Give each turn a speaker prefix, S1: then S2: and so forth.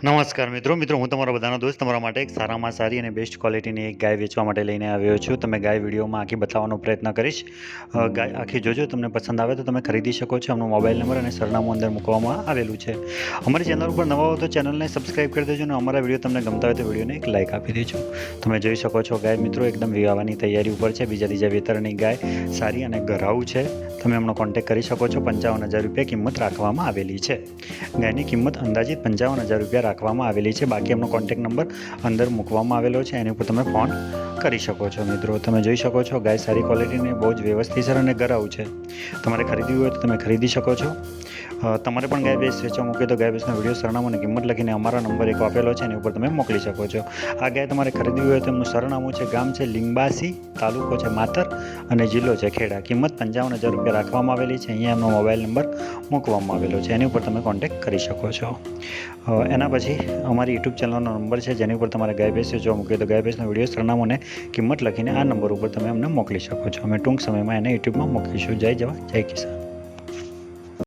S1: નમસ્કાર મિત્રો હું તમારો બધાનો દોસ્ત તમારા માટે એક સારામાં સારી અને બેસ્ટ ક્વોલિટીની એક ગાય વેચવા માટે લઈને આવ્યો છું. તમે ગાય વિડીયોમાં આખી બતાવવાનો પ્રયત્ન કરીશ. ગાય આખી જોજો, તમને પસંદ આવે તો તમે ખરીદી શકો છો. એમનો મોબાઈલ નંબર અને સરનામું અંદર મૂકવામાં આવેલું છે. અમારી ચેનલ ઉપર નવા હો તો ચેનલને સબસ્ક્રાઈબ કરી દેજો અને અમારા વિડીયો તમને ગમતા હોય તો વિડીયોને એક લાઇક આપી દેજો. તમે જોઈ શકો છો ગાય મિત્રો એકદમ વિવાહવાની તૈયારી ઉપર છે. બીજા ત્રીજા વેતરની ગાય સારી અને ગરાઉ છે. તમે એમનો કોન્ટેક્ટ કરી શકો છો. 55,000 રૂપિયા કિંમત રાખવામાં આવેલી છે. ગાયની કિંમત અંદાજિત 55,000 રૂપિયા રાખવામાં આવેલી છે. બાકી એમનો કોન્ટેક્ટ નંબર અંદર મૂકવામાં આવેલો છે, એની ઉપર તમે ફોન કરી શકો છો. મિત્રો તમે જોઈ શકો છો ગાય સારી ક્વોલિટીની બહુ જ વ્યવસ્થિત અને ગરાઉ છે. તમારે ખરીદવી હોય તો તમે ખરીદી શકો છો. તમારે પણ ગાય ભેંસ વેચવા મૂકે તો ગાય ભેંસનો વિડીયો સરનામું અને કિંમત લખીને અમારા નંબર એક આપેલો છે એની ઉપર તમે મોકલી શકો છો. આ ગાય તમારે ખરીદવી હોય તો એમનું સરનામું છે, ગામ છે લીંબાસી, તાલુકો છે માતર અને જિલ્લો છે ખેડા. કિંમત 55,000 રૂપિયા રાખવામાં આવેલી છે. અહીંયા એમનો મોબાઈલ નંબર મૂકવામાં આવેલો છે, એની ઉપર તમે કોન્ટેક્ટ કરી શકો છો. એના પછી અમારી યુટ્યુબ ચેનલનો નંબર છે જેની ઉપર તમારે ગાય ભેંસ વેચવા મૂકે તો ગાય ભેંસનો વિડીયો સરનામું અને કિંમત લખીને આ નંબર ઉપર તમે અમને મોકલી શકો છો. અમે ટૂંક સમયમાં એને યુટ્યુબમાં મોકલીશું. જય જવાન જય કિસાન.